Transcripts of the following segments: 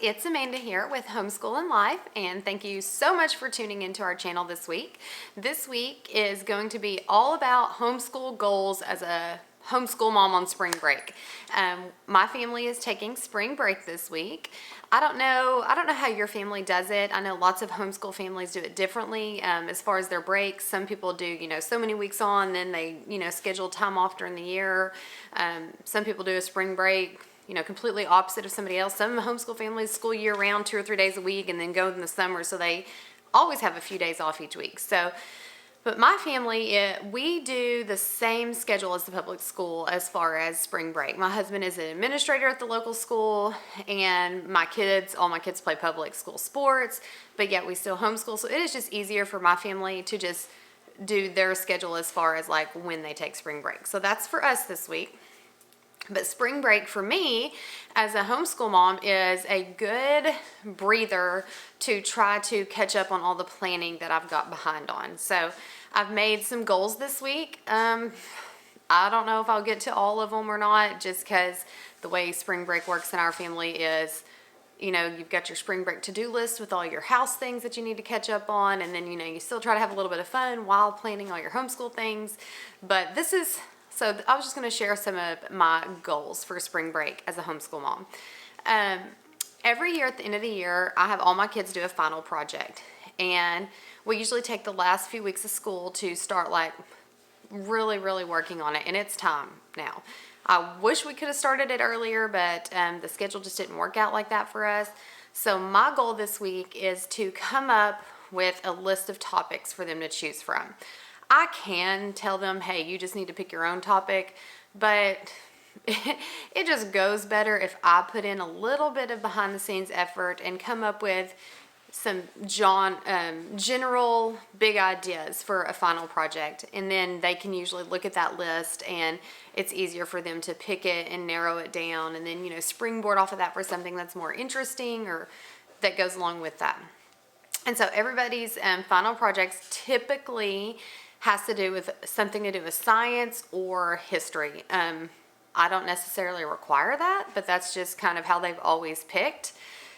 it's Amanda here with Homeschool and Life, and thank you so much for tuning into our channel this week. This week is going to be all about homeschool goals as a homeschool mom on spring break. My family is taking spring break this week. I don't know how your family does it. I know lots of homeschool families do it differently as far as their breaks. Some people do, so many weeks on, then they, schedule time off during the year. Some people do a spring break, completely opposite of somebody else. Some homeschool families school year round, 2 or 3 days a week, and then go in the summer, so they always have a few days off each week. But my family, we do the same schedule as the public school as far as spring break. My husband is an administrator at the local school, and all my kids play public school sports, but yet we still homeschool. So it is just easier for my family to just do their schedule as far as like when they take spring break. So that's for us this week. But spring break for me as a homeschool mom is a good breather to try to catch up on all the planning that I've got behind on. So I've made some goals this week. I don't know if I'll get to all of them or not, just because the way spring break works in our family is, you've got your spring break to-do list with all your house things that you need to catch up on, and then, you still try to have a little bit of fun while planning all your homeschool things. But So I was just going to share some of my goals for spring break as a homeschool mom. Every year at the end of the year, I have all my kids do a final project. And we usually take the last few weeks of school to start really, really working on it. And it's time now. I wish we could have started it earlier, but the schedule just didn't work out like that for us. So my goal this week is to come up with a list of topics for them to choose from. I can tell them, hey, you just need to pick your own topic, but it just goes better if I put in a little bit of behind the scenes effort and come up with some general big ideas for a final project. And then they can usually look at that list and it's easier for them to pick it and narrow it down and then, springboard off of that for something that's more interesting or that goes along with that. And so everybody's final projects typically has to do with something to do with science or history. I don't necessarily require that, but that's just kind of how they've always picked.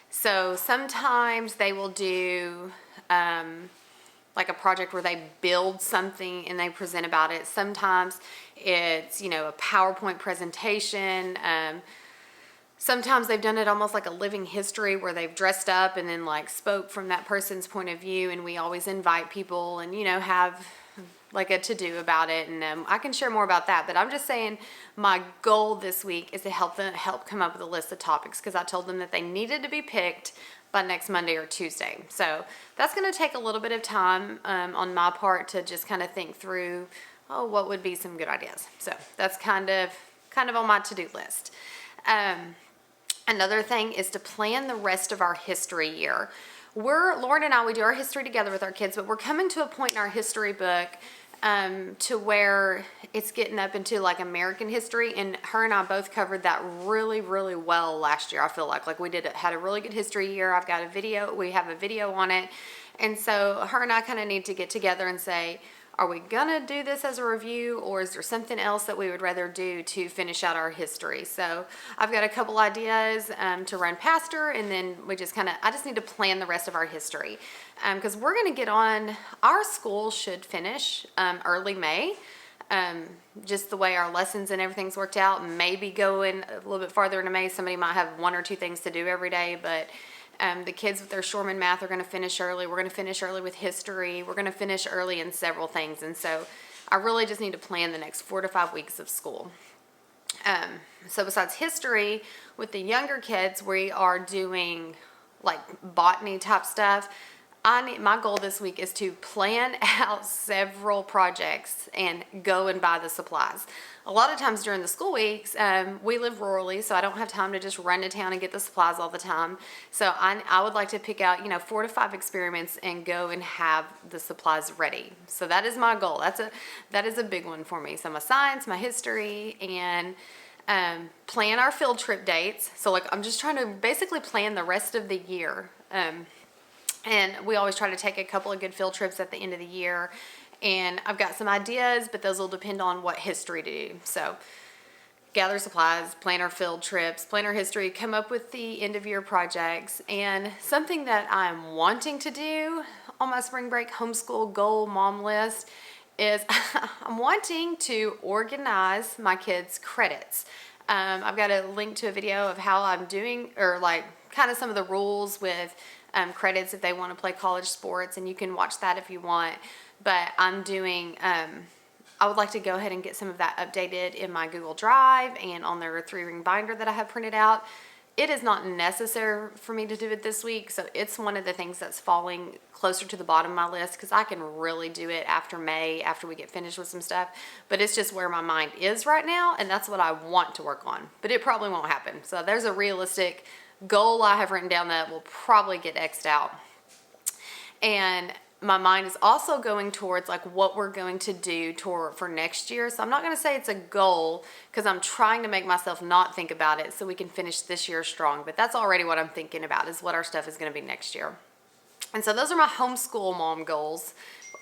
So sometimes they will do like a project where they build something and they present about it. Sometimes it's, a PowerPoint presentation. Sometimes they've done it almost like a living history where they've dressed up and then spoke from that person's point of view. And we always invite people and, have like a to-do about it, and I can share more about that, but I'm just saying my goal this week is to help come up with a list of topics, because I told them that they needed to be picked by next Monday or Tuesday. So that's going to take a little bit of time on my part to just kind of think through, what would be some good ideas. So that's kind of on my to-do list. Another thing is to plan the rest of our history year. Lauren and I, we do our history together with our kids, but we're coming to a point in our history book to where it's getting up into American history, and her and I both covered that really, really well last year. I feel like we had a really good history year. We have a video on it, and so her and I kind of need to get together and say, are we gonna do this as a review, or is there something else that we would rather do to finish out our history? So I've got a couple ideas to run past her, and then I just need to plan the rest of our history, because we're gonna get on. Our school should finish early May. Just the way our lessons and everything's worked out. Maybe going a little bit farther into May, somebody might have 1 or 2 things to do every day, but the kids with their Shorman math are going to finish early. We're going to finish early with history. We're going to finish early in several things. And so I really just need to plan the next 4 to 5 weeks of school. So besides history, with the younger kids, we are doing botany type stuff. My goal this week is to plan out several projects and go and buy the supplies. A lot of times during the school weeks, we live rurally, so I don't have time to just run to town and get the supplies all the time. So I would like to pick out, 4 to 5 experiments and go and have the supplies ready. So that is my goal. That is a big one for me. So my science, my history, and plan our field trip dates. So I'm just trying to basically plan the rest of the year. And we always try to take a couple of good field trips at the end of the year. And I've got some ideas, but those will depend on what history to do. So gather supplies, plan our field trips, plan our history, come up with the end of year projects. And something that I'm wanting to do on my spring break homeschool goal mom list is I'm wanting to organize my kids' credits. I've got a link to a video of how I'm doing, or like kind of some of the rules with credits if they want to play college sports, and you can watch that if you want. But I'm doing, I would like to go ahead and get some of that updated in my Google Drive and on their 3-ring binder that I have printed out. It is not necessary for me to do it this week, so it's one of the things that's falling closer to the bottom of my list because I can really do it after May, after we get finished with some stuff. But it's just where my mind is right now, and that's what I want to work on. But it probably won't happen. So there's a realistic goal I have written down that will probably get X'd out. And my mind is also going towards like what we're going to do for next year. So I'm not going to say it's a goal because I'm trying to make myself not think about it so we can finish this year strong. But that's already what I'm thinking about, is what our stuff is going to be next year. And so those are my homeschool mom goals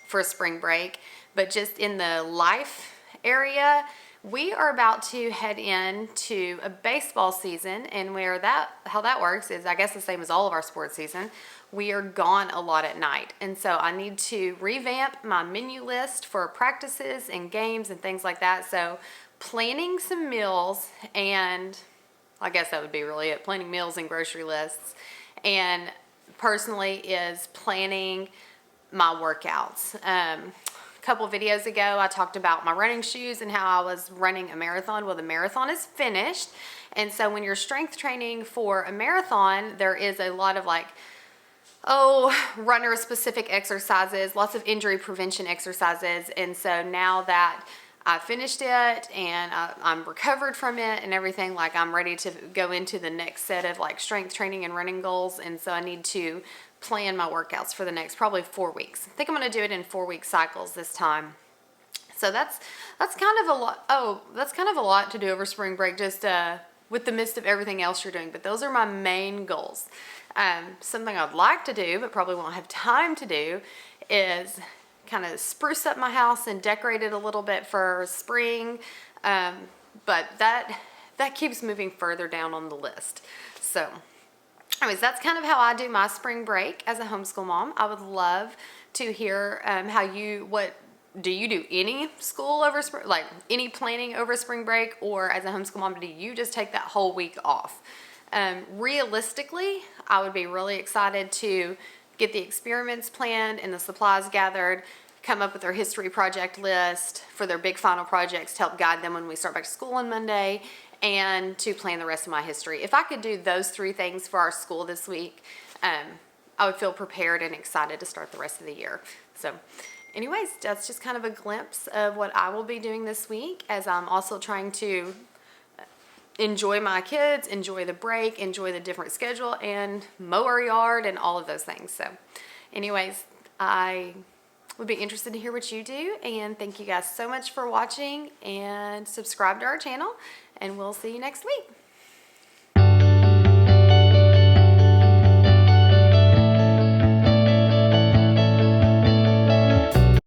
for spring break. But just in the life area, we are about to head into a baseball season, and how that works is, I guess, the same as all of our sports season. We are gone a lot at night, and so I need to revamp my menu list for practices and games and things like that. So planning some meals, and I guess that would be really it, planning meals and grocery lists, and personally is planning my workouts. A couple videos ago, I talked about my running shoes and how I was running a marathon. Well, the marathon is finished. And so when you're strength training for a marathon, there is a lot of runner specific exercises, lots of injury prevention exercises. And so now that I finished it and I'm recovered from it and everything, like I'm ready to go into the next set of like strength training and running goals. And so I need to plan my workouts for the next probably 4 weeks. I think I'm going to do it in 4-week cycles this time. So that's kind of a lot. Oh, that's kind of a lot to do over spring break, just with the midst of everything else you're doing. But those are my main goals. Something I'd like to do, but probably won't have time to do, is kind of spruce up my house and decorate it a little bit for spring. But that keeps moving further down on the list. So anyways, that's kind of how I do my spring break as a homeschool mom. I would love to hear what do you do any school over spring, like any planning over spring break, or as a homeschool mom, do you just take that whole week off? Realistically, I would be really excited to get the experiments planned and the supplies gathered, come up with their history project list for their big final projects to help guide them when we start back to school on Monday, and to plan the rest of my history. If I could do those 3 things for our school this week, I would feel prepared and excited to start the rest of the year. So anyways, that's just kind of a glimpse of what I will be doing this week, as I'm also trying to enjoy my kids, enjoy the break, enjoy the different schedule, and mow our yard and all of those things. So anyways, I would be interested to hear what you do, and thank you guys so much for watching, and subscribe to our channel, and we'll see you next week.